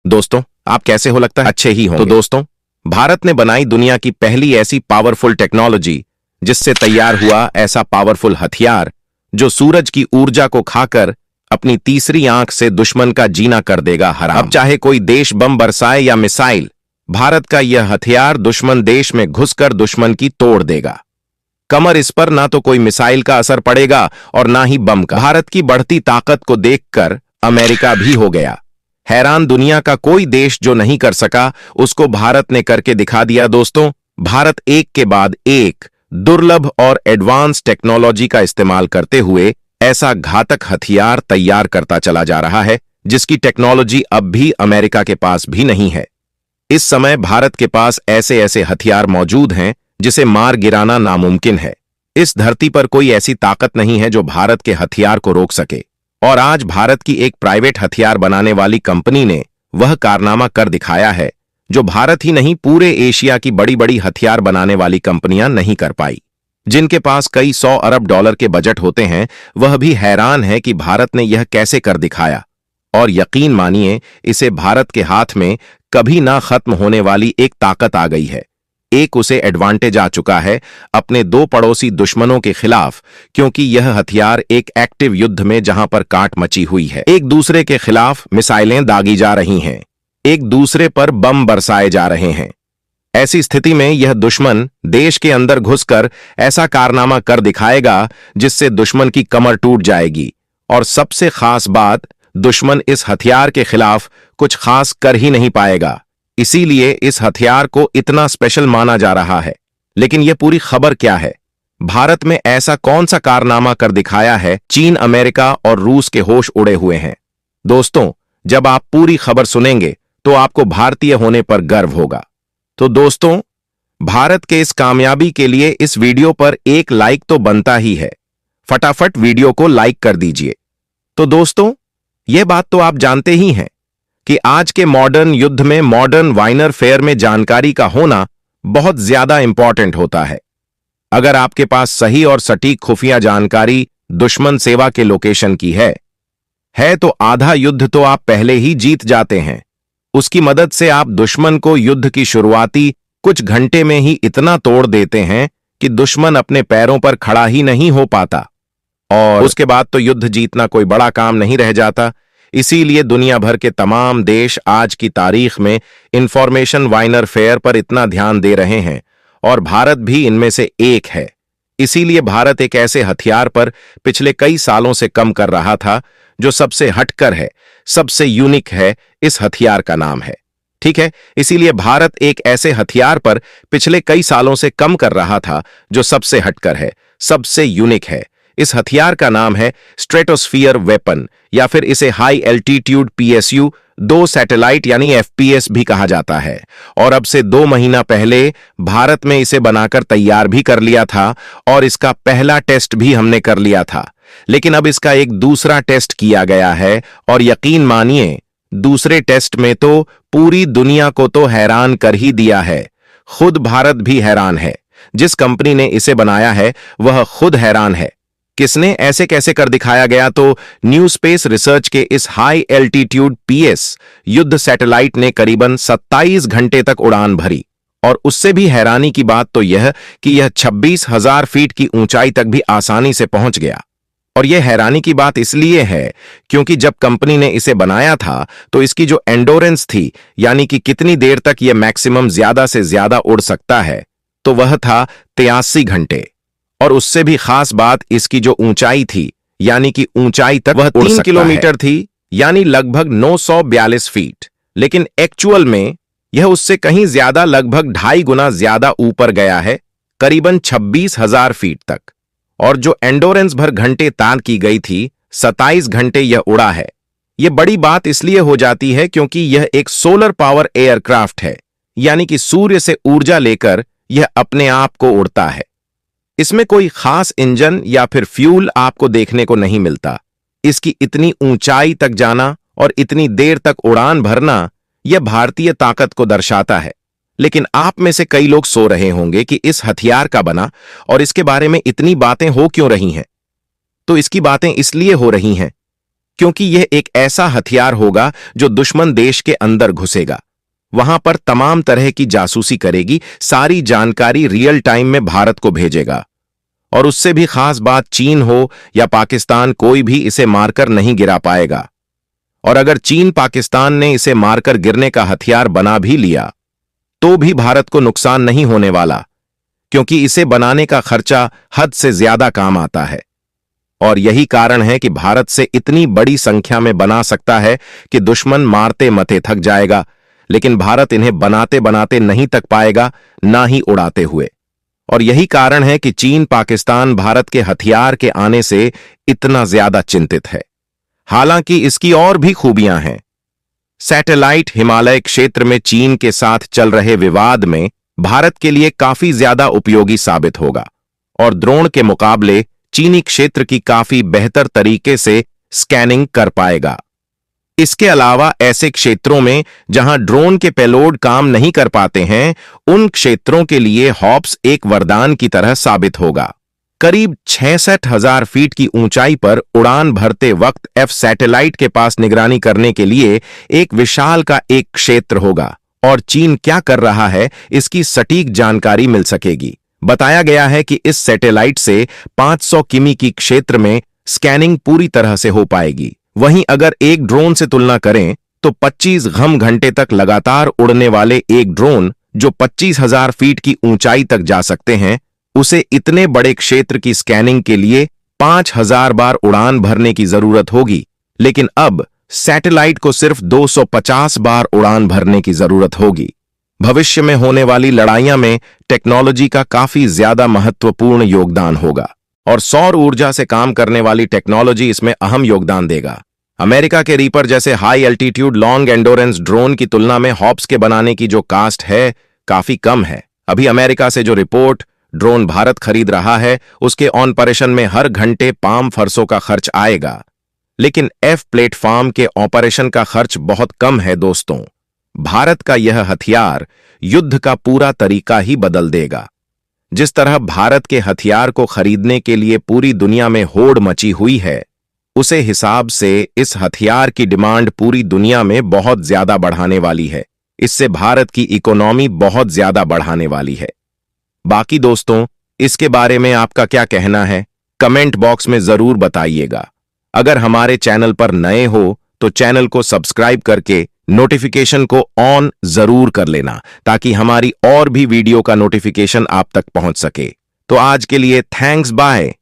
दोस्तों, आप कैसे हो? लगता है अच्छे ही होंगे। तो दोस्तों, भारत ने बनाई दुनिया की पहली ऐसी पावरफुल टेक्नोलॉजी जिससे तैयार हुआ ऐसा पावरफुल हथियार जो सूरज की ऊर्जा को खाकर अपनी तीसरी आंख से दुश्मन का जीना कर देगा हराम। अब चाहे कोई देश बम बरसाए या मिसाइल, भारत का यह हथियार दुश्मन देश में घुसकर दुश्मन की तोड़ देगा। कमर इस पर ना तो कोई मिसाइल का असर पड़ेगा और ना ही बम का। भारत की बढ़ती ताकत को देखकर अमेरिका भी हो गया हैरान। दुनिया का कोई देश जो नहीं कर सका उसको भारत ने करके दिखा दिया। दोस्तों, भारत एक के बाद एक दुर्लभ और एडवांस टेक्नोलॉजी का इस्तेमाल करते हुए ऐसा घातक हथियार तैयार करता चला जा रहा है जिसकी टेक्नोलॉजी अब भी अमेरिका के पास भी नहीं है। इस समय भारत के पास ऐसे ऐसे हथियार मौजूद हैं जिसे मार गिराना नामुमकिन है। इस धरती पर कोई ऐसी ताकत नहीं है जो भारत के हथियार को रोक सके। और आज भारत की एक प्राइवेट हथियार बनाने वाली कंपनी ने वह कारनामा कर दिखाया है जो भारत ही नहीं पूरे एशिया की बड़ी बड़ी हथियार बनाने वाली कंपनियां नहीं कर पाई। जिनके पास कई $100 अरब के बजट होते हैं, वह भी हैरान है कि भारत ने यह कैसे कर दिखाया। और यकीन मानिए, इसे भारत के हाथ में कभी ना खत्म होने वाली एक ताकत आ गई है। एक उसे एडवांटेज आ चुका है अपने दो पड़ोसी दुश्मनों के खिलाफ, क्योंकि यह हथियार एक एक्टिव युद्ध में जहां पर काट मची हुई है। एक दूसरे के खिलाफ मिसाइलें दागी जा रही हैं, एक दूसरे पर बम बरसाए जा रहे हैं। ऐसी स्थिति में यह दुश्मन देश के अंदर घुसकर ऐसा कारनामा कर दिखाएगा जिससे दुश्मन की कमर टूट जाएगी। और सबसे खास बात, दुश्मन इस हथियार के खिलाफ कुछ खास कर ही नहीं पाएगा। इसीलिए इस हथियार को इतना स्पेशल माना जा रहा है। लेकिन यह पूरी खबर क्या है? भारत में ऐसा कौन सा कारनामा कर दिखाया है? चीन, अमेरिका और रूस के होश उड़े हुए हैं। दोस्तों, जब आप पूरी खबर सुनेंगे तो आपको भारतीय होने पर गर्व होगा। तो दोस्तों, भारत के इस कामयाबी के लिए इस वीडियो पर एक लाइक तो बनता ही है। फटाफट वीडियो को लाइक कर दीजिए। तो दोस्तों, यह बात तो आप जानते ही हैं कि आज के मॉडर्न युद्ध में, मॉडर्न वाइनर फेयर में जानकारी का होना बहुत ज्यादा इंपॉर्टेंट होता है। अगर आपके पास सही और सटीक खुफिया जानकारी दुश्मन सेवा के लोकेशन की है तो आधा युद्ध तो आप पहले ही जीत जाते हैं। उसकी मदद से आप दुश्मन को युद्ध की शुरुआती कुछ घंटे में ही इतना तोड़ देते हैं कि दुश्मन अपने पैरों पर खड़ा ही नहीं हो पाता। और उसके बाद तो युद्ध जीतना कोई बड़ा काम नहीं रह जाता। इसीलिए दुनिया भर के तमाम देश आज की तारीख में इंफॉर्मेशन वाइनर फेयर पर इतना ध्यान दे रहे हैं और भारत भी इनमें से एक है। इसीलिए भारत एक ऐसे हथियार पर पिछले कई सालों से कम कर रहा था जो सबसे हटकर है, सबसे यूनिक है। इस हथियार का नाम है, ठीक है, इसीलिए भारत एक ऐसे हथियार पर पिछले कई सालों से कम कर रहा था जो सबसे हटकर है, सबसे यूनिक है। इस हथियार का नाम है स्ट्रेटोस्फियर वेपन, या फिर इसे हाई एल्टीट्यूड PSU 2 सैटेलाइट यानी FPS भी कहा जाता है। और अब से 2 महीना पहले भारत में इसे बनाकर तैयार भी कर लिया था और इसका पहला टेस्ट भी हमने कर लिया था। लेकिन अब इसका एक दूसरा टेस्ट किया गया है और यकीन मानिए, दूसरे टेस्ट में तो पूरी दुनिया को तो हैरान कर ही दिया है। खुद भारत भी हैरान है। जिस कंपनी ने इसे बनाया है वह खुद हैरान है। किसने ऐसे कैसे कर दिखाया गया? तो न्यू स्पेस रिसर्च के इस हाई एल्टीट्यूड PS युद्ध सैटेलाइट ने करीबन 27 घंटे तक उड़ान भरी। और उससे भी हैरानी की बात तो यह कि यह 26,000 फीट की ऊंचाई तक भी आसानी से पहुंच गया। और यह हैरानी की बात इसलिए है क्योंकि जब कंपनी ने इसे बनाया था तो इसकी जो एंडोरेंस थी, यानी कि कितनी देर तक यह मैक्सिमम ज्यादा से ज्यादा उड़ सकता है, तो वह था 83 घंटे। और उससे भी खास बात इसकी जो ऊंचाई थी, यानी कि ऊंचाई तक वह 3 किलोमीटर थी, यानी लगभग 942 फीट। लेकिन एक्चुअल में यह उससे कहीं ज्यादा, लगभग 2.5 गुना ज्यादा ऊपर गया है, करीबन 26,000 फीट तक। और जो एंडोरेंस भर घंटे तान की गई थी, 27 घंटे यह उड़ा है। यह बड़ी बात इसलिए हो जाती है क्योंकि यह एक सोलर पावर एयरक्राफ्ट है, यानी कि सूर्य से ऊर्जा लेकर यह अपने आप को उड़ता है। इसमें कोई खास इंजन या फिर फ्यूल आपको देखने को नहीं मिलता। इसकी इतनी ऊंचाई तक जाना और इतनी देर तक उड़ान भरना, यह भारतीय ताकत को दर्शाता है। लेकिन आप में से कई लोग सो रहे होंगे कि इस हथियार का बना और इसके बारे में इतनी बातें हो क्यों रही हैं? तो इसकी बातें इसलिए हो रही हैं क्योंकि यह एक ऐसा हथियार होगा जो दुश्मन देश के अंदर घुसेगा, वहां पर तमाम तरह की जासूसी करेगी, सारी जानकारी रियल टाइम में भारत को भेजेगा। और उससे भी खास बात, चीन हो या पाकिस्तान, कोई भी इसे मारकर नहीं गिरा पाएगा। और अगर चीन पाकिस्तान ने इसे मारकर गिरने का हथियार बना भी लिया तो भी भारत को नुकसान नहीं होने वाला, क्योंकि इसे बनाने का खर्चा हद से ज्यादा काम आता है। और यही कारण है कि भारत से इतनी बड़ी संख्या में बना सकता है कि दुश्मन मारते मते थक जाएगा, लेकिन भारत इन्हें बनाते बनाते नहीं थक पाएगा, ना ही उड़ाते हुए। और यही कारण है कि चीन पाकिस्तान भारत के हथियार के आने से इतना ज्यादा चिंतित है। हालांकि इसकी और भी खूबियां हैं। सैटेलाइट हिमालय क्षेत्र में चीन के साथ चल रहे विवाद में भारत के लिए काफी ज्यादा उपयोगी साबित होगा और ड्रोन के मुकाबले चीनी क्षेत्र की काफी बेहतर तरीके से स्कैनिंग कर पाएगा। इसके अलावा ऐसे क्षेत्रों में जहां ड्रोन के पेलोड काम नहीं कर पाते हैं, उन क्षेत्रों के लिए हॉप्स एक वरदान की तरह साबित होगा। करीब 66,000 फीट की ऊंचाई पर उड़ान भरते वक्त एफ सैटेलाइट के पास निगरानी करने के लिए एक विशाल का एक क्षेत्र होगा और चीन क्या कर रहा है इसकी सटीक जानकारी मिल सकेगी। बताया गया है कि इस सैटेलाइट से 500 किमी की क्षेत्र में स्कैनिंग पूरी तरह से हो पाएगी। वहीं अगर एक ड्रोन से तुलना करें तो 25 घंटे तक लगातार उड़ने वाले एक ड्रोन जो 25,000 फीट की ऊंचाई तक जा सकते हैं, उसे इतने बड़े क्षेत्र की स्कैनिंग के लिए 5,000 बार उड़ान भरने की जरूरत होगी। लेकिन अब सैटेलाइट को सिर्फ 250 बार उड़ान भरने की जरूरत होगी। भविष्य में होने वाली लड़ाइयां में टेक्नोलॉजी का काफी ज्यादा महत्वपूर्ण योगदान होगा और सौर ऊर्जा से काम करने वाली टेक्नोलॉजी इसमें अहम योगदान देगा। अमेरिका के रीपर जैसे high altitude long endurance drone की तुलना में हॉप्स के बनाने की जो कास्ट है काफी कम है। अभी अमेरिका से जो रिपोर्ट ड्रोन भारत खरीद रहा है, उसके ऑपरेशन में हर घंटे पाम फरसों का खर्च आएगा, लेकिन एफ प्लेटफॉर्म के ऑपरेशन का खर्च बहुत कम है। दोस्तों, भारत का यह हथियार युद्ध का पूरा तरीका ही बदल देगा। जिस तरह भारत के हथियार को खरीदने के लिए पूरी दुनिया में होड़ मची हुई है, उसे हिसाब से इस हथियार की डिमांड पूरी दुनिया में बहुत ज्यादा बढ़ाने वाली है। इससे भारत की इकोनॉमी बहुत ज्यादा बढ़ाने वाली है। बाकी दोस्तों, इसके बारे में आपका क्या कहना है, कमेंट बॉक्स में जरूर बताइएगा। अगर हमारे चैनल पर नए हो तो चैनल को सब्सक्राइब करके नोटिफिकेशन को ऑन जरूर कर लेना, ताकि हमारी और भी वीडियो का नोटिफिकेशन आप तक पहुंच सके। तो आज के लिए थैंक्स, बाय।